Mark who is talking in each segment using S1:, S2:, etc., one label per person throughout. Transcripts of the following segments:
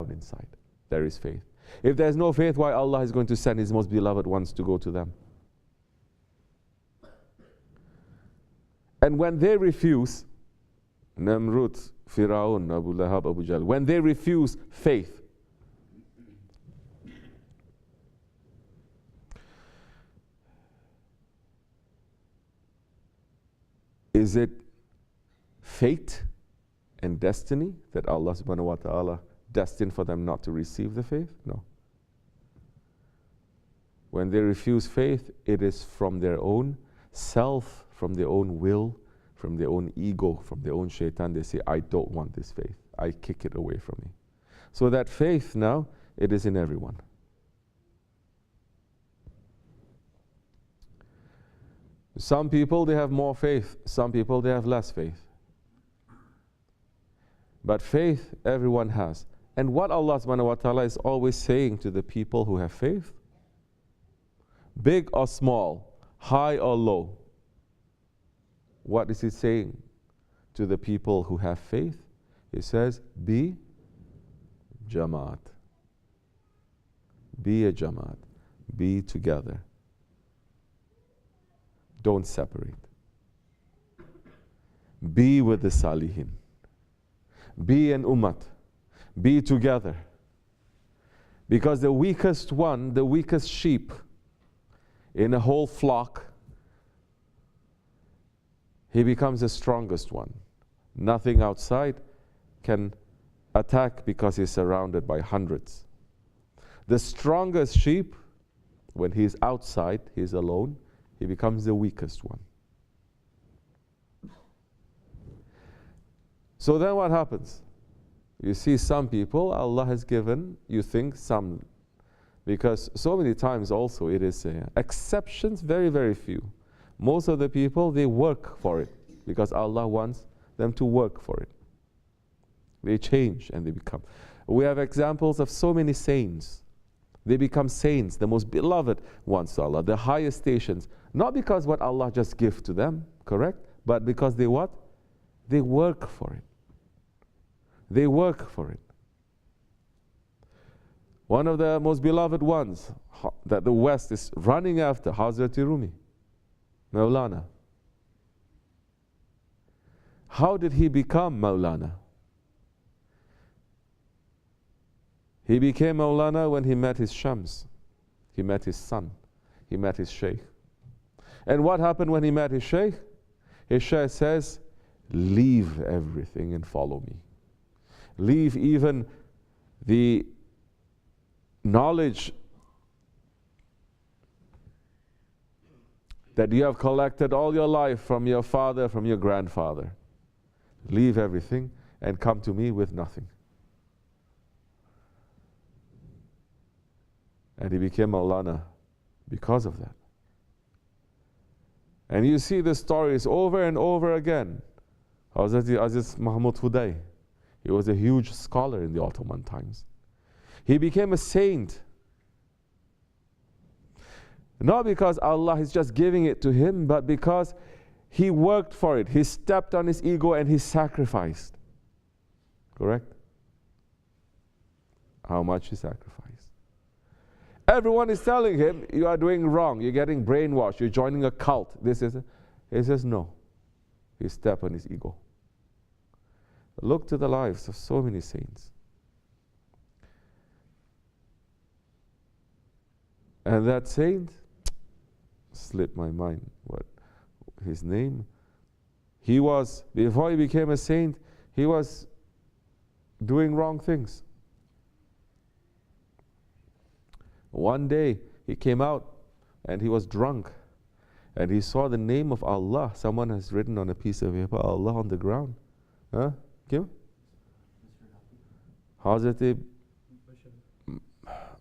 S1: open inside. There is faith. If there's no faith, why Allah is going to send His most beloved ones to go to them? And when they refuse, Namrud, Firaun, Abu Lahab, Abu Jahl, when they refuse faith, is it fate and destiny that Allah subhanahu wa ta'ala destined for them not to receive the faith? No. When they refuse faith, it is from their own self, from their own will, from their own ego, from their own shaitan. They say, I don't want this faith. I kick it away from me. So that faith now, it is in everyone. Some people, they have more faith. Some people, they have less faith. But faith, everyone has. And what Allah subhanahu wa ta'ala is always saying to the people who have faith, big or small, high or low, what is He saying to the people who have faith? He says, be Jamaat. Be a Jamaat. Be together. Don't separate. Be with the Salihin. Be an Ummat. Be together. Because the weakest one, the weakest sheep in a whole flock, he becomes the strongest one. Nothing outside can attack because he's surrounded by hundreds. The strongest sheep, when he's outside, he's alone, he becomes the weakest one. So then what happens? You see some people, Allah has given, you think some, because so many times also it is exceptions, very, very few. Most of the people, they work for it because Allah wants them to work for it. They change and they become. We have examples of so many saints. They become saints, the most beloved ones to Allah, the highest stations. Not because what Allah just gives to them, correct? But because they what? They work for it. They work for it. One of the most beloved ones that the West is running after, Hazrat Rumi, Maulana. How did he become Maulana? He became Maulana when he met his Shams. He met his son. He met his Shaykh. And what happened when he met his Shaykh? His Shaykh says, leave everything and follow me. Leave even the knowledge that you have collected all your life from your father, from your grandfather. Leave everything and come to me with nothing. And he became Maulana because of that. And you see the stories over and over again. Hazrat Aziz Mahmud Huday, he was a huge scholar in the Ottoman times. He became a saint. Not because Allah is just giving it to him, but because he worked for it. He stepped on his ego and he sacrificed. Correct? How much he sacrificed. Everyone is telling him, you are doing wrong, you're getting brainwashed, you're joining a cult. He says no. He stepped on his ego. Look to the lives of so many saints. And that saint, slipped my mind, what his name? He was, before he became a saint, he was doing wrong things. One day he came out and he was drunk and he saw the name of Allah. Someone has written on a piece of paper, Allah on the ground. Huh? Kim? Hazrat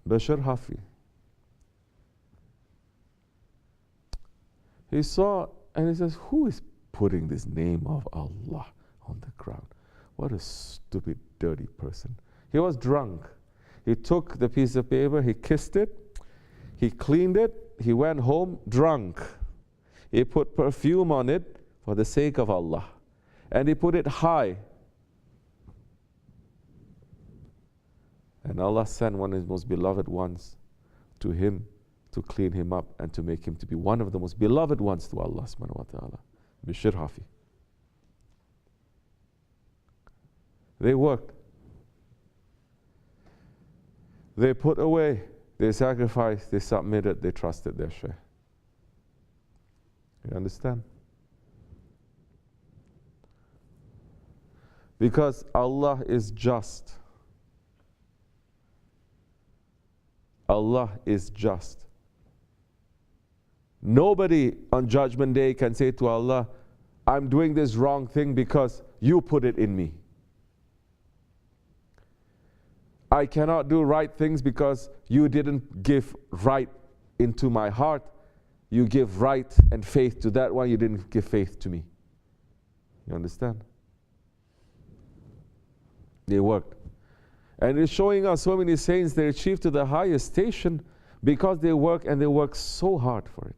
S1: Bashar Hafi. He saw and he says, who is putting this name of Allah on the ground? What a stupid, dirty person. He was drunk. He took the piece of paper, he kissed it, he cleaned it, he went home drunk. He put perfume on it for the sake of Allah. And he put it high. And Allah sent one of His most beloved ones to him to clean him up and to make him to be one of the most beloved ones to Allah SWT. Bishir Hafi. They worked. They put away, they sacrificed, they submitted, they trusted their Shaykh. You understand? Because Allah is just. Allah is just. Nobody on Judgment Day can say to Allah, I'm doing this wrong thing because you put it in me. I cannot do right things because you didn't give right into my heart. You give right and faith to that one, you didn't give faith to me. You understand? They worked. And it's showing us so many saints they achieved to the highest station because they work, and they work so hard for it.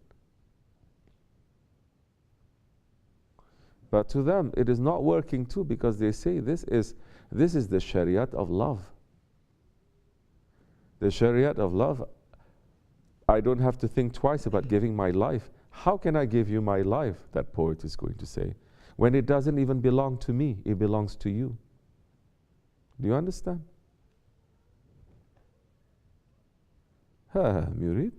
S1: But to them it is not working too, because they say this is the Shariat of love. The Shariat of love, I don't have to think twice about giving my life. How can I give you my life, that poet is going to say, when it doesn't even belong to me, it belongs to you. Do you understand? Murid.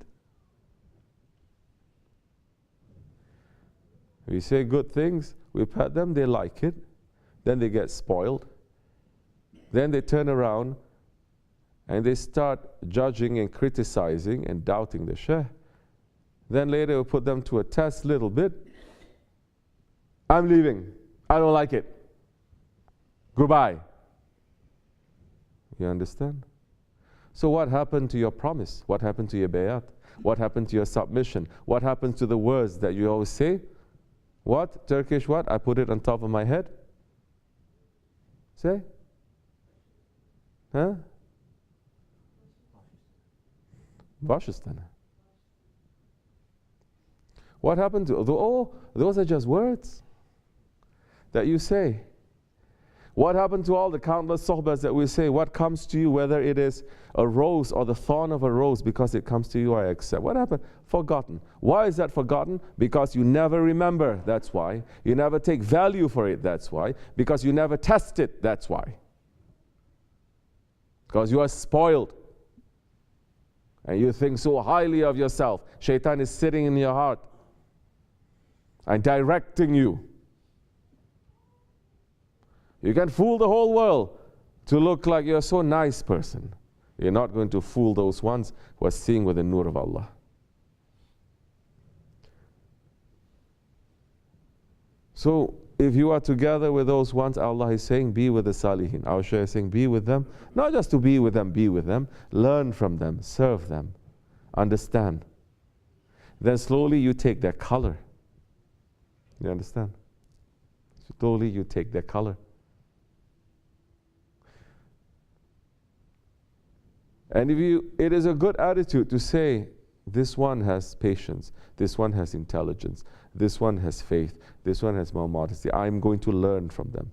S1: We say good things, we pat them, they like it, then they get spoiled, then they turn around and they start judging and criticizing and doubting the Shaykh. Then later we put them to a test a little bit. I'm leaving, I don't like it, goodbye. You understand? So what happened to your promise? What happened to your bayat? What happened to your submission? What happened to the words that you always say? What? Turkish what? I put it on top of my head? Say? Huh? Başüstüne. What happened to, oh, those are just words that you say. What happened to all the countless sohbahs that we say? What comes to you, whether it is a rose or the thorn of a rose, because it comes to you, I accept. What happened? Forgotten. Why is that forgotten? Because you never remember, that's why. You never take value for it, that's why. Because you never test it, that's why. Because you are spoiled. And you think so highly of yourself. Shaitan is sitting in your heart and directing you. You can fool the whole world to look like you're a so nice person. You're not going to fool those ones who are seeing with the nur of Allah. So if you are together with those ones, Allah is saying, be with the Salihin. Our Shaykh is saying, be with them. Not just to be with them, learn from them, serve them, understand. Then slowly you take their color. You understand? Slowly you take their color. And it is a good attitude to say, this one has patience, this one has intelligence, this one has faith, this one has more modesty. I'm going to learn from them.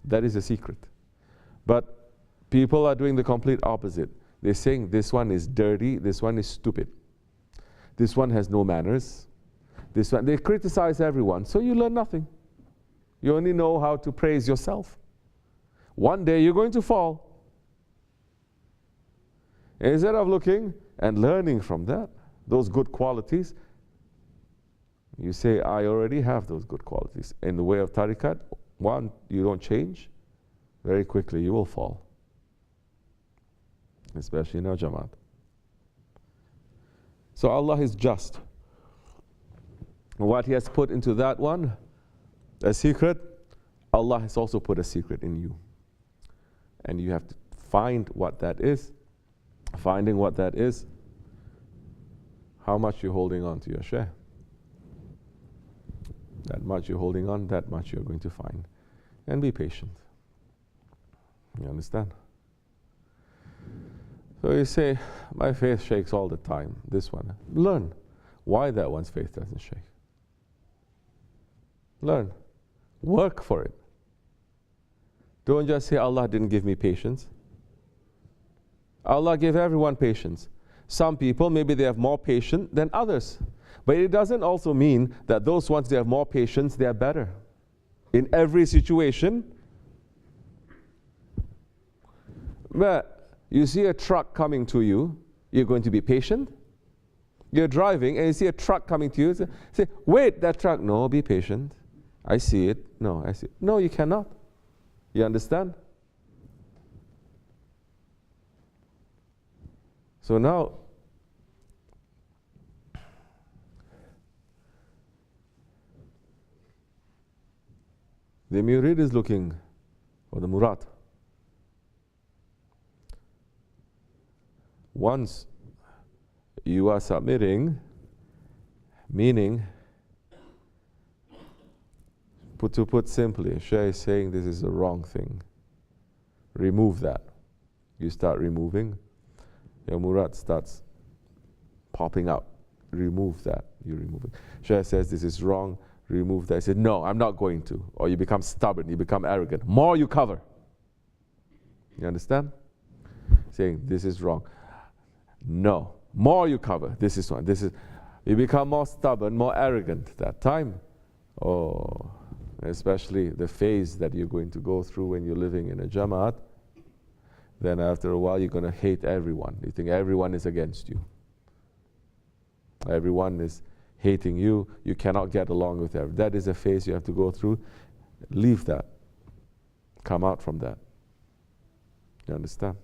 S1: That is a secret. But people are doing the complete opposite. They're saying this one is dirty, this one is stupid. This one has no manners. This one, they criticize everyone, so you learn nothing. You only know how to praise yourself. One day you're going to fall. Instead of looking and learning from that, those good qualities, you say, I already have those good qualities. In the way of tariqat, one, you don't change, very quickly you will fall. Especially in our Jamaat. So Allah is just. What He has put into that one, a secret, Allah has also put a secret in you. And you have to find what that is. Finding what that is, how much you're holding on to your Shaykh. That much you're holding on, that much you're going to find. And be patient. You understand? So you say, my faith shakes all the time. This one. Learn why that one's faith doesn't shake. Learn. Work for it. Don't just say, Allah didn't give me patience. Allah gave everyone patience. Some people, maybe they have more patience than others. But it doesn't also mean that those ones they have more patience, they are better. In every situation, where you see a truck coming to you, you're going to be patient. You're driving and you see a truck coming to you, say, wait, that truck. No, be patient. I see it. No, I see it. No, you cannot. You understand? So now, the murid is looking, or the murad. Once you are submitting, meaning, to put simply, Shaykh is saying this is the wrong thing. Remove that. You start removing, your murad starts popping out. Remove that. You remove it. Shaykh says this is wrong. Remove that. I said, no, I'm not going to. Or you become stubborn, you become arrogant. More you cover. You understand? Saying this is wrong. No. More you cover. This is wrong. This is. You become more stubborn, more arrogant that time. Oh, especially the phase that you're going to go through when you're living in a Jamaat. Then after a while you're going to hate everyone. You think everyone is against you. Everyone is hating you. You cannot get along with everyone. That is a phase you have to go through. Leave that. Come out from that. You understand?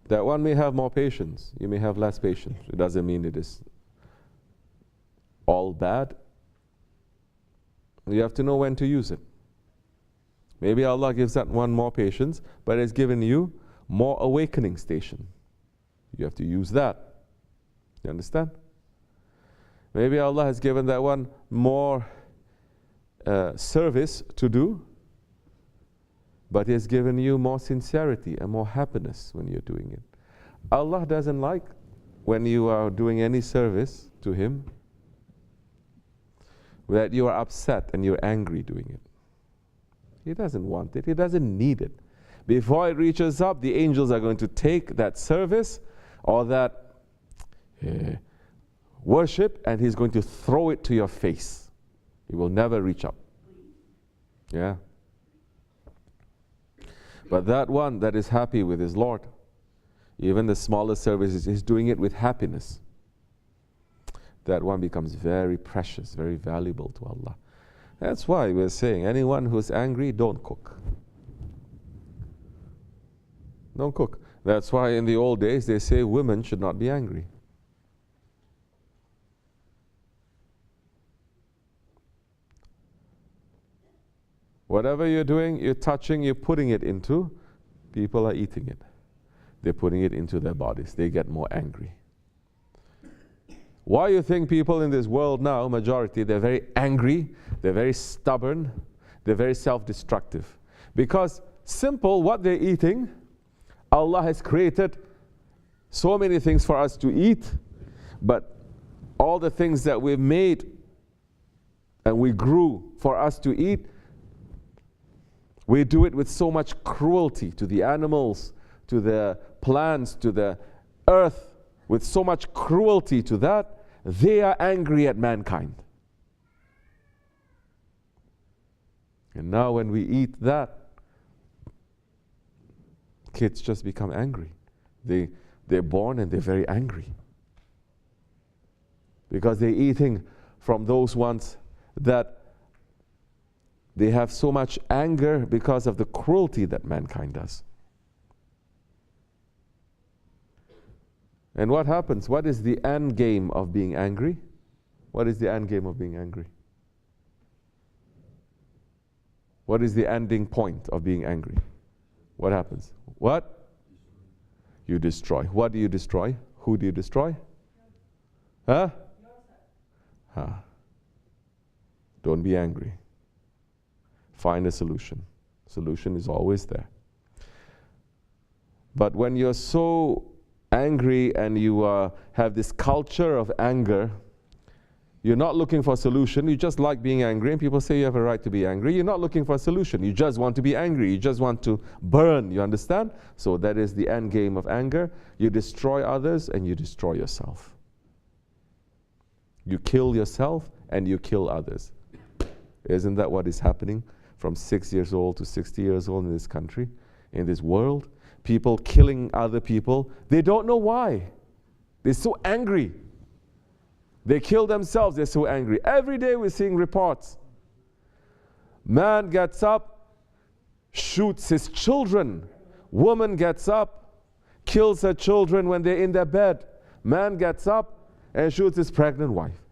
S1: That one may have more patience. You may have less patience. It doesn't mean it is all bad. You have to know when to use it. Maybe Allah gives that one more patience, but it's given you more awakening station. You have to use that. You understand? Maybe Allah has given that one more service to do, but He has given you more sincerity and more happiness when you're doing it. Allah doesn't like when you are doing any service to Him that you are upset and you're angry doing it. He doesn't want it. He doesn't need it. Before it reaches up, the angels are going to take that service or that worship and He's going to throw it to your face. It will never reach up. Yeah. But that one that is happy with his Lord, even the smallest services, is doing it with happiness. That one becomes very precious, very valuable to Allah. That's why we're saying, anyone who's angry, don't cook. Don't cook. That's why in the old days they say women should not be angry. Whatever you're doing, you're touching, you're putting it into, people are eating it. They're putting it into their bodies. They get more angry. Why you think people in this world now, majority, they're very angry, they're very stubborn, they're very self-destructive? Because simple, what they're eating, Allah has created so many things for us to eat, but all the things that we've made and we grew for us to eat, we do it with so much cruelty to the animals, to the plants, to the earth, with so much cruelty to that, they are angry at mankind. And now when we eat that, kids just become angry. They're born and they're very angry. Because they're eating from those ones that they have so much anger because of the cruelty that mankind does. And what happens? What is the end game of being angry? What is the end game of being angry? What is the ending point of being angry? What happens? What? You destroy. What do you destroy? Who do you destroy? Huh? Don't be angry. Find a solution. Solution is always there. But when you're so angry and you have this culture of anger, You're not looking for a solution. You just like being angry, and people say you have a right to be angry. You're not looking for a solution. You just want to be angry. You just want to burn. You understand? So that is the end game of anger. You destroy others and you destroy yourself. You kill yourself and you kill others. Isn't that what is happening from 6 years old to 60 years old in this country, in this world? People killing other people. They don't know why. They're so angry. They kill themselves, they're so angry. Every day we're seeing reports. Man gets up, shoots his children. Woman gets up, kills her children when they're in their bed. Man gets up and shoots his pregnant wife.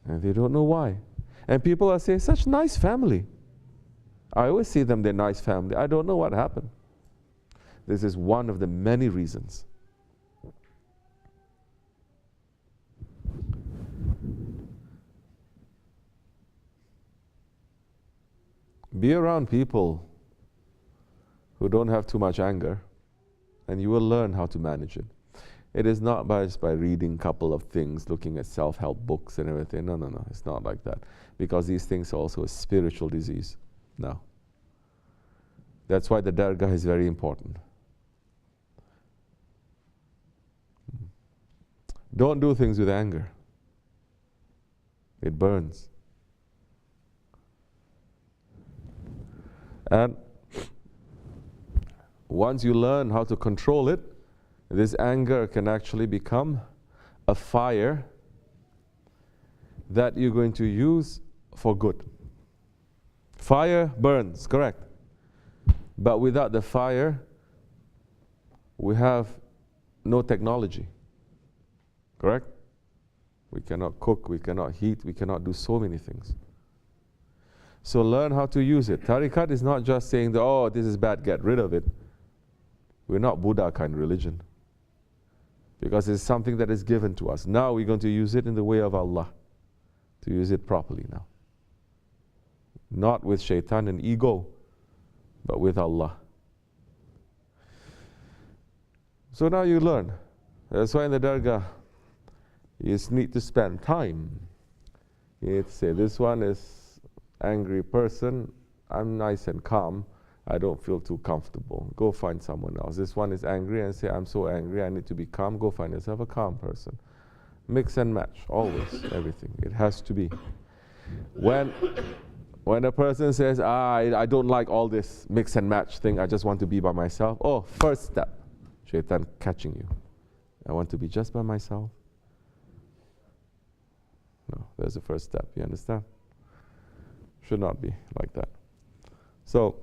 S1: And they don't know why. And people are saying, such nice family. I always see them, they're nice family. I don't know what happened. This is one of the many reasons. Be around people who don't have too much anger, and you will learn how to manage it. It is not just by reading a couple of things, looking at self-help books and everything. No, no, no, it's not like that. Because these things are also a spiritual disease. No. That's why the Dergah is very important. Don't do things with anger. It burns. And once you learn how to control it, this anger can actually become a fire that you're going to use for good. Fire burns, correct. But without the fire, we have no technology, correct? We cannot cook, we cannot heat, we cannot do so many things. So learn how to use it. Tariqat is not just saying, that, oh, this is bad, get rid of it. We're not Buddha kind of religion. Because it's something that is given to us. Now we're going to use it in the way of Allah. To use it properly now. Not with shaitan and ego, but with Allah. So now you learn. That's why in the Dergah, you just need to spend time. You need to say, this one is angry person, I'm nice and calm, I don't feel too comfortable. Go find someone else. This one is angry and say, I'm so angry, I need to be calm. Go find yourself a calm person. Mix and match, always, everything. It has to be. When a person says, I don't like all this mix and match thing, I just want to be by myself. Oh, first step, shaitan catching you. I want to be just by myself. No, there's the first step, you understand? Should not be like that. So,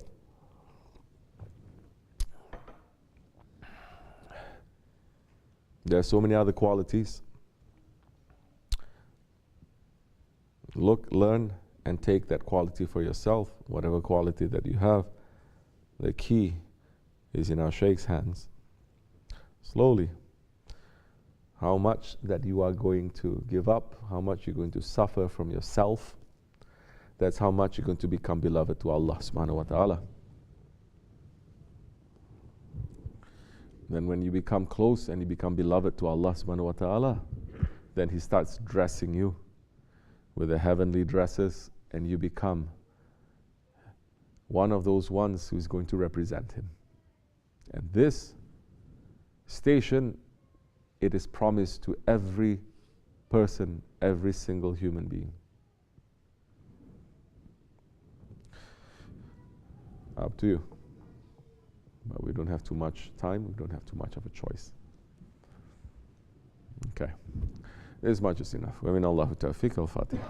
S1: there are so many other qualities. Look, learn, and take that quality for yourself, whatever quality that you have. The key is in our Shaykh's hands. Slowly. How much that you are going to give up, how much you're going to suffer from yourself, that's how much you're going to become beloved to Allah SWT. Then when you become close and you become beloved to Allah SWT, then He starts dressing you with the heavenly dresses, and you become one of those ones who's going to represent Him. And this station, it is promised to every person, every single human being. Up to you. But we don't have too much time, we don't have too much of a choice. Okay. This much is enough. Wa min Allahu tawfiq al-Fatiha.